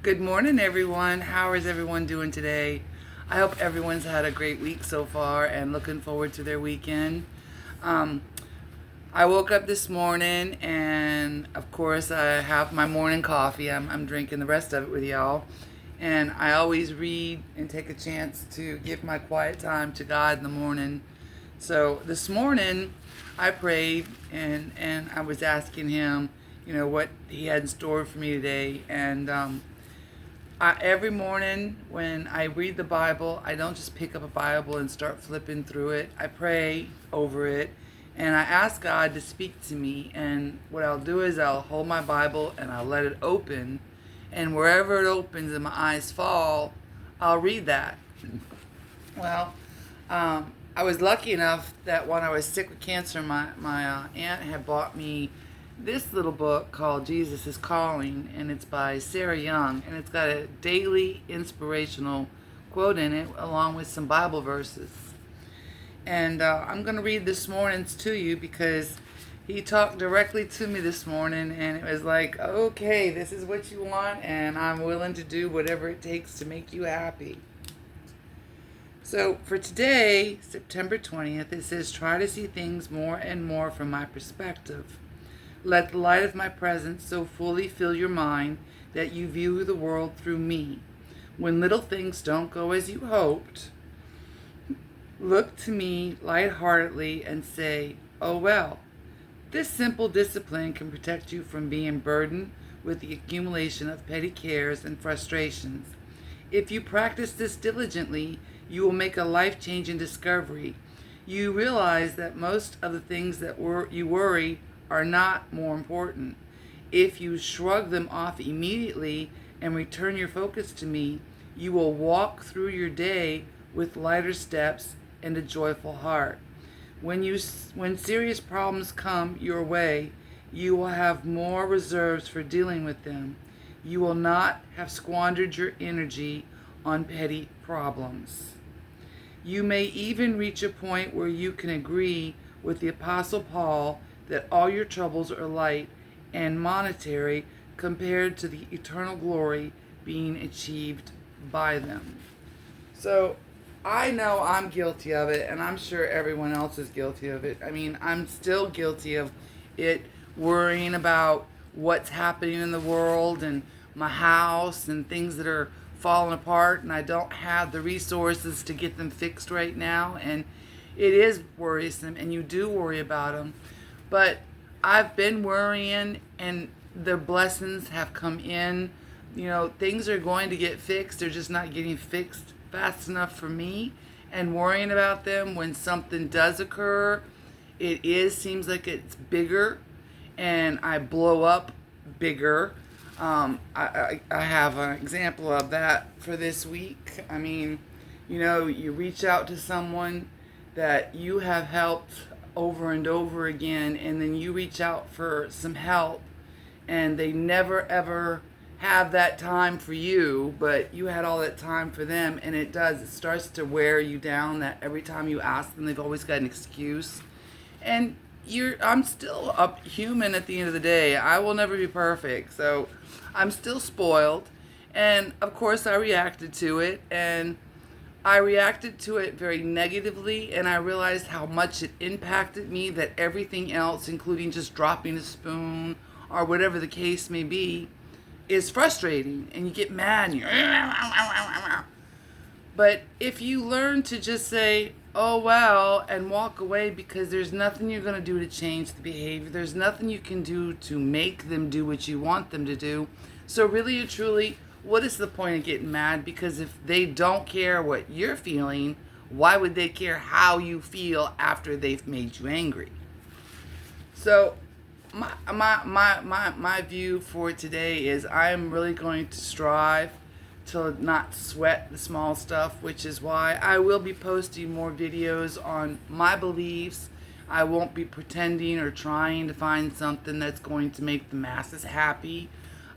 Good morning, everyone. How is everyone doing today? I hope everyone's had a great week so far and looking forward to their weekend. Um, I woke up this morning and, of course, I have my morning coffee. I'm drinking the rest of it with y'all. And I always read and take a chance to give my quiet time to God in the morning. So this morning, I prayed and I was asking Him, what He had in store for me today. And every morning when I read the Bible, I don't just pick up a Bible and start flipping through it. I pray over it and I ask God to speak to me. And what I'll do is I'll hold my Bible and I'll let it open. And wherever it opens and my eyes fall, I'll read that. Well, I was lucky enough that when I was sick with cancer, my aunt had bought me this little book called Jesus is Calling, and it's by Sarah Young, and it's got a daily inspirational quote in it along with some Bible verses. And I'm going to read this morning's to you because he talked directly to me this morning, and it was like, okay, this is what you want, and I'm willing to do whatever it takes to make you happy. So for today, September 20th, it says, try to see things more and more from my perspective. Let the light of my presence so fully fill your mind that you view the world through me. When little things don't go as you hoped, look to me lightheartedly and say, oh well. This simple discipline can protect you from being burdened with the accumulation of petty cares and frustrations. If you practice this diligently, you will make a life-changing discovery. You realize that most of the things that you worry are not more important. If you shrug them off immediately and return your focus to me, you will walk through your day with lighter steps and a joyful heart. When serious problems come your way, you will have more reserves for dealing with them. You will not have squandered your energy on petty problems. You may even reach a point where you can agree with the Apostle Paul that all your troubles are light and monetary compared to the eternal glory being achieved by them. So I know I'm guilty of it, and I'm sure everyone else is guilty of it. I mean, I'm still guilty of it, worrying about what's happening in the world and my house and things that are falling apart, and I don't have the resources to get them fixed right now. And it is worrisome, and you do worry about them. But I've been worrying, and the blessings have come in. Things are going to get fixed. They're just not getting fixed fast enough for me. And worrying about them when something does occur, seems like it's bigger, and I blow up bigger. I have an example of that for this week. I mean, you reach out to someone that you have helped over and over again, and then you reach out for some help and they never ever have that time for you, but you had all that time for them, and it starts to wear you down that every time you ask them they've always got an excuse. And I'm still a human at the end of the day. I will never be perfect, so I'm still spoiled. And of course I reacted to it, and I reacted to it very negatively, and I realized how much it impacted me, that everything else, including just dropping a spoon or whatever the case may be, is frustrating, and you get mad and but if you learn to just say, oh well, and walk away, because there's nothing you're going to do to change the behavior. There's nothing you can do to make them do what you want them to do. So really and truly, what is the point of getting mad? Because if they don't care what you're feeling, why would they care how you feel after they've made you angry? So my view for today is I am really going to strive to not sweat the small stuff, which is why I will be posting more videos on my beliefs. I won't be pretending or trying to find something that's going to make the masses happy.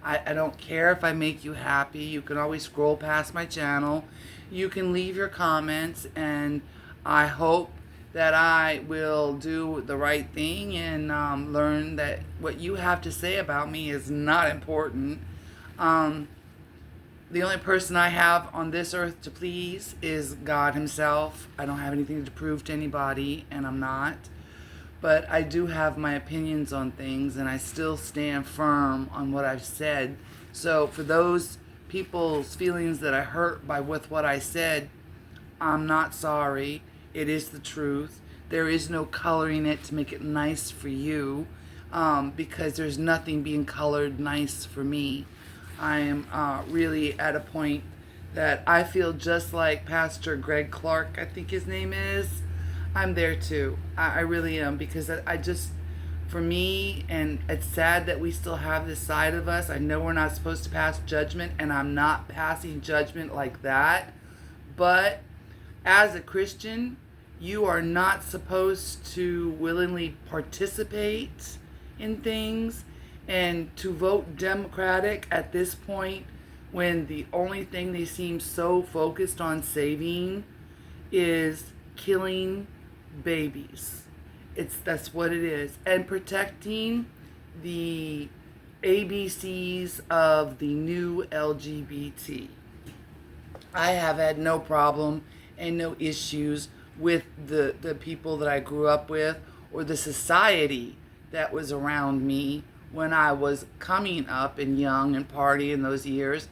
I don't care if I make you happy. You can always scroll past my channel. You can leave your comments, and I hope that I will do the right thing and learn that what you have to say about me is not important. The only person I have on this earth to please is God Himself. I don't have anything to prove to anybody, and I'm not. But I do have my opinions on things, and I still stand firm on what I've said. So for those people's feelings that I hurt with what I said, I'm not sorry. It is the truth. There is no coloring it to make it nice for you, because there's nothing being colored nice for me. I am really at a point that I feel just like Pastor Greg Clark, I think his name is. I'm there too. I really am, because I just, for me, and it's sad that we still have this side of us. I know we're not supposed to pass judgment, and I'm not passing judgment like that. But as a Christian, you are not supposed to willingly participate in things and to vote Democratic at this point, when the only thing they seem so focused on saving is killing babies. That's what it is. And protecting the ABCs of the new LGBT. I have had no problem and no issues with the people that I grew up with, or the society that was around me when I was coming up and young and party in those years,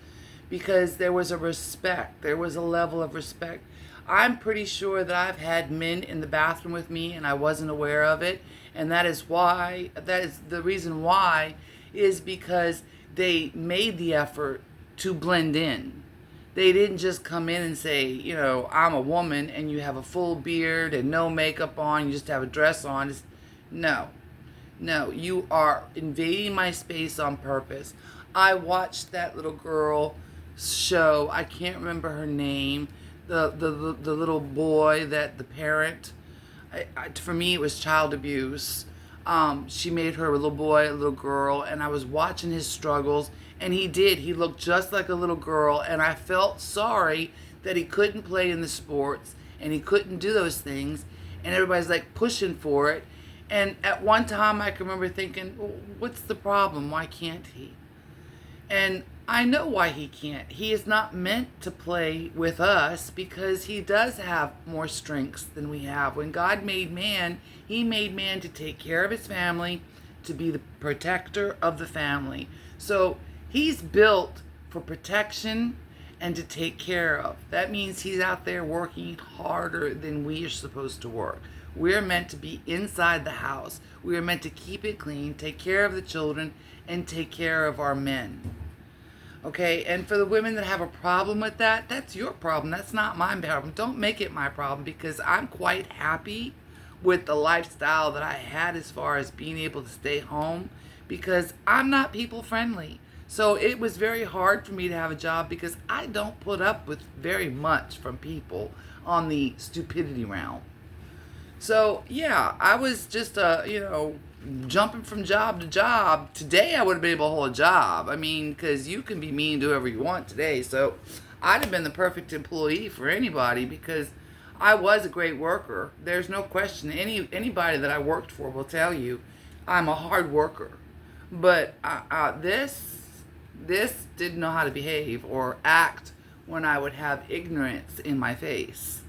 because there was a respect. There was a level of respect. I'm pretty sure that I've had men in the bathroom with me and I wasn't aware of it. And that is the reason why, is because they made the effort to blend in. They didn't just come in and say, I'm a woman, and you have a full beard and no makeup on, you just have a dress on. No, you are invading my space on purpose. I watched that little girl show, I can't remember her name, the little boy that the parent, for me it was child abuse. She made her a little boy, a little girl, and I was watching his struggles, and he looked just like a little girl, and I felt sorry that he couldn't play in the sports, and he couldn't do those things, and everybody's like pushing for it. And at one time I can remember thinking, well, what's the problem? Why can't he? And I know why he can't. He is not meant to play with us, because he does have more strengths than we have. When God made man, He made man to take care of his family, to be the protector of the family. So he's built for protection and to take care of. That means he's out there working harder than we are supposed to work. We're meant to be inside the house. We are meant to keep it clean, take care of the children, and take care of our men. Okay, and for the women that have a problem with that, that's your problem. That's not my problem. Don't make it my problem, because I'm quite happy with the lifestyle that I had as far as being able to stay home, because I'm not people friendly. So it was very hard for me to have a job, because I don't put up with very much from people on the stupidity round. So yeah, I was just jumping from job to job. Today I would have been able to hold a job. I mean, because you can be mean to whoever you want today. So I'd have been the perfect employee for anybody, because I was a great worker. There's no question. Anybody that I worked for will tell you I'm a hard worker. But this didn't know how to behave or act when I would have ignorance in my face.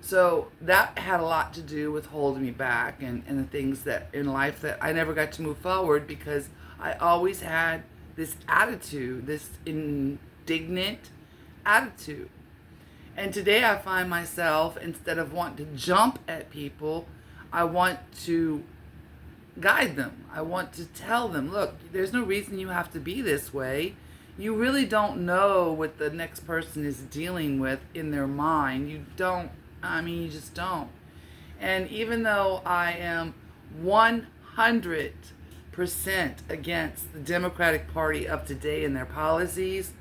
So that had a lot to do with holding me back, and the things that in life that I never got to move forward, because I always had this attitude, this indignant attitude. And today I find myself, instead of wanting to jump at people, I want to guide them. I want to tell them, look, there's no reason you have to be this way. You really don't know what the next person is dealing with in their mind. You just don't. And even though I am 100% against the Democratic Party of today and their policies,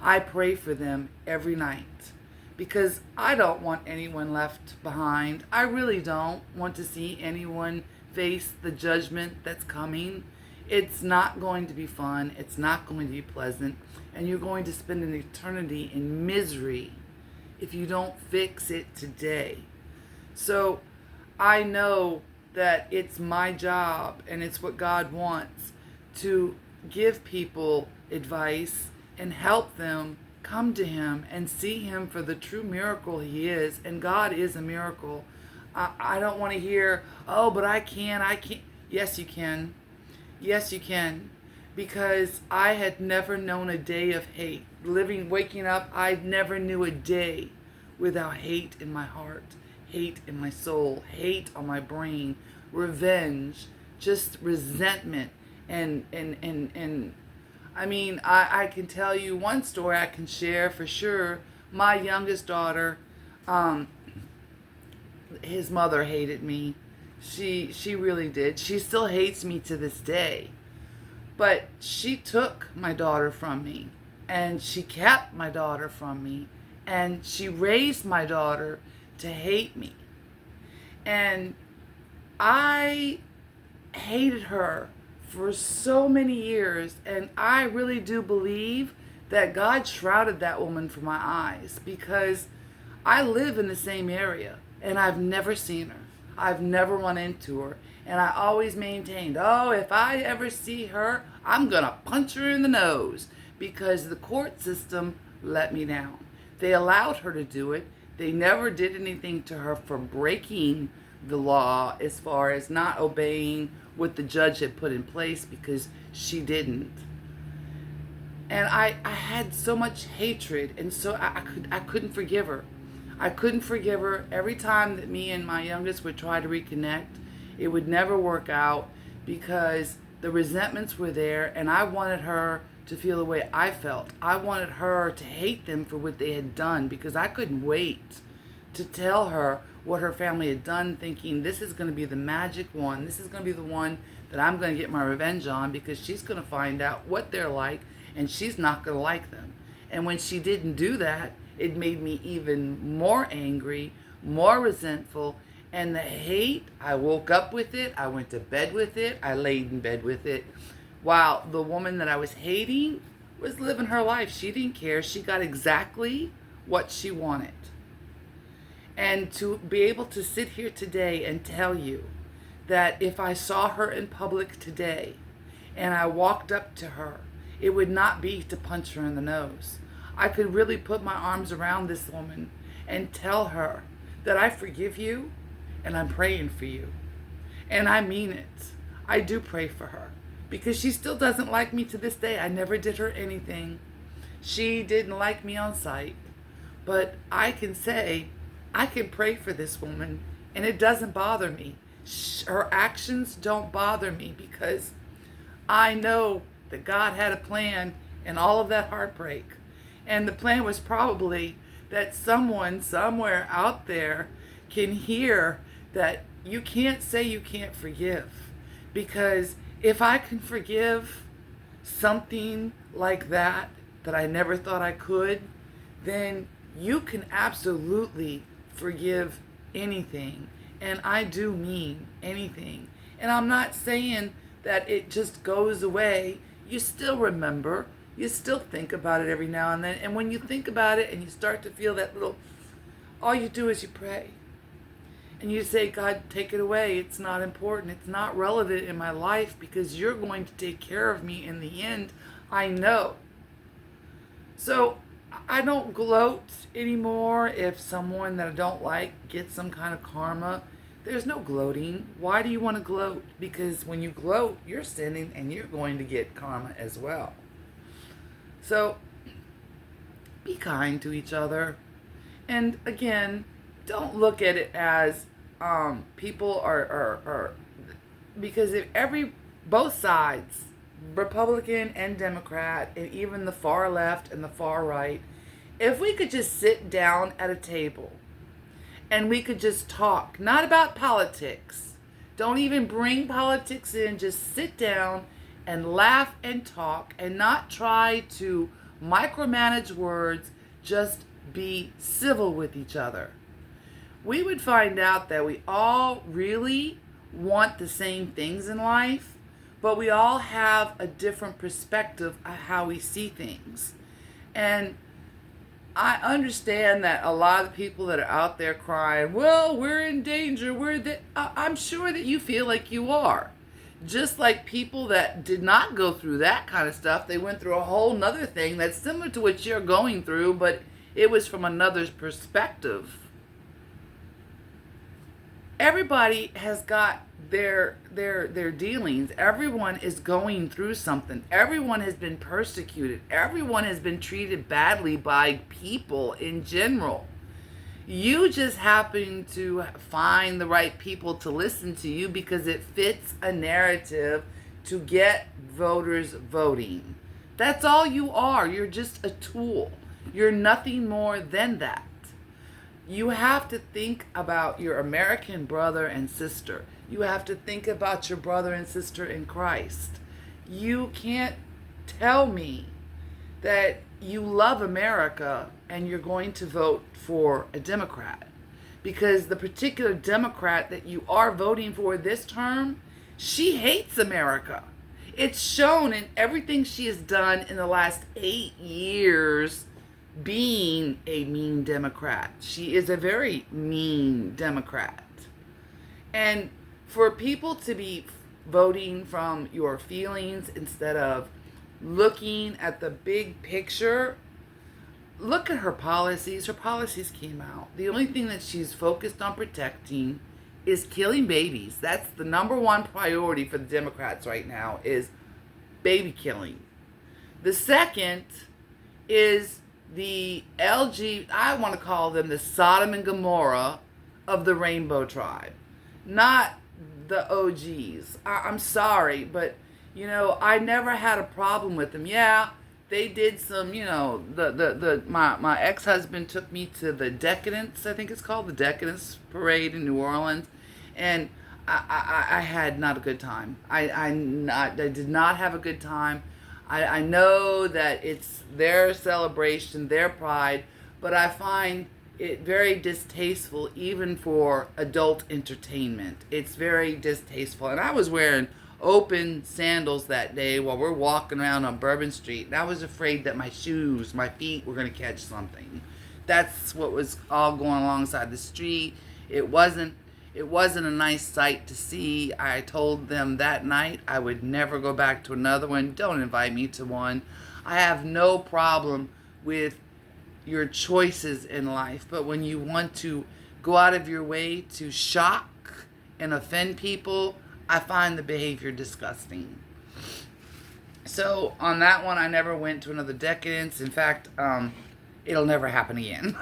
I pray for them every night, because I don't want anyone left behind. I really don't want to see anyone face the judgment that's coming. It's not going to be fun. It's not going to be pleasant. And you're going to spend an eternity in misery if you don't fix it today. So I know that it's my job, and it's what God wants, to give people advice and help them come to him and see him for the true miracle he is. And God is a miracle. I don't want to hear, oh, but I can't. Yes, you can. Yes, you can. Because I had never known a day of hate. Waking up, I never knew a day without hate in my heart, hate in my soul, hate on my brain, revenge, just resentment. And I mean, I can tell you one story I can share for sure. My youngest daughter, his mother hated me. She really did. She still hates me to this day. But she took my daughter from me, and she kept my daughter from me, and she raised my daughter to hate me. And I hated her for so many years, and I really do believe that God shrouded that woman from my eyes, because I live in the same area and I've never seen her. I've never run into her. And I always maintained, oh, if I ever see her, I'm going to punch her in the nose, because the court system let me down. They allowed her to do it. They never did anything to her for breaking the law as far as not obeying what the judge had put in place, because she didn't. And I had so much hatred, and so I couldn't forgive her. I couldn't forgive her. Every time that me and my youngest would try to reconnect, it would never work out, because the resentments were there, and I wanted her to feel the way I felt. I wanted her to hate them for what they had done, because I couldn't wait to tell her what her family had done, thinking this is going to be the magic one. This is going to be the one that I'm going to get my revenge on, because she's going to find out what they're like, and she's not going to like them. And when she didn't do that, it made me even more angry, more resentful. And the hate, I woke up with it, I went to bed with it, I laid in bed with it, while the woman that I was hating was living her life. She didn't care. She got exactly what she wanted. And to be able to sit here today and tell you that if I saw her in public today and I walked up to her, it would not be to punch her in the nose. I could really put my arms around this woman and tell her that I forgive you and I'm praying for you. And I mean it. I do pray for her, because she still doesn't like me to this day. I never did her anything. She didn't like me on sight. But I can say, I can pray for this woman, and it doesn't bother me. Her actions don't bother me, because I know that God had a plan in all of that heartbreak. And the plan was probably that someone somewhere out there can hear that you can't say you can't forgive. Because if I can forgive something like that I never thought I could, then you can absolutely forgive anything. And I do mean anything. And I'm not saying that it just goes away. You still remember. You still think about it every now and then. And when you think about it and you start to feel that little, all you do is you pray. And you say, God, take it away. It's not important. It's not relevant in my life, because you're going to take care of me in the end. I know. So I don't gloat anymore if someone that I don't like gets some kind of karma. There's no gloating. Why do you want to gloat? Because when you gloat, you're sinning and you're going to get karma as well. So be kind to each other. And again, don't look at it as people are because if both sides, Republican and Democrat, and even the far left and the far right, if we could just sit down at a table and we could just talk, not about politics. Don't even bring politics in. Just sit down and laugh and talk, and not try to micromanage words. Just be civil with each other. We would find out that we all really want the same things in life, but we all have a different perspective of how we see things. And I understand that a lot of people that are out there crying, well, we're in danger, I'm sure that you feel like you are. Just like people that did not go through that kind of stuff, they went through a whole nother thing that's similar to what you're going through, but it was from another's perspective. Everybody has got their dealings. Everyone is going through something. Everyone has been persecuted. Everyone has been treated badly by people in general. You just happen to find the right people to listen to you because it fits a narrative to get voters voting. That's all you are. You're just a tool. You're nothing more than that. You have to think about your American brother and sister. You have to think about your brother and sister in Christ. You can't tell me that you love America and you're going to vote for a Democrat. Because the particular Democrat that you are voting for this term, she hates America. It's shown in everything she has done in the last 8 years being a mean Democrat. She is a very mean Democrat. And for people to be voting from your feelings instead of looking at the big picture, look at her policies. Her policies came out. The only thing that she's focused on protecting is killing babies. That's the number one priority for the Democrats right now, is baby killing. The second is the I want to call them the Sodom and Gomorrah of the Rainbow Tribe. Not the OGs. I'm sorry, but, I never had a problem with them. Yeah, they did some, my ex-husband took me to the Decadence, I think it's called, the Decadence Parade in New Orleans, and I had not a good time. I did not have a good time. I know that it's their celebration, their pride, but I find it very distasteful even for adult entertainment. It's very distasteful. And I was wearing open sandals that day while we're walking around on Bourbon Street, and I was afraid that my feet were going to catch something. That's what was all going alongside the street. It wasn't a nice sight to see. I told them that night I would never go back to another one. Don't invite me to one. I have no problem with your choices in life, but when you want to go out of your way to shock and offend people, I find the behavior disgusting. So on that one, I never went to another Decadence. In fact, it'll never happen again.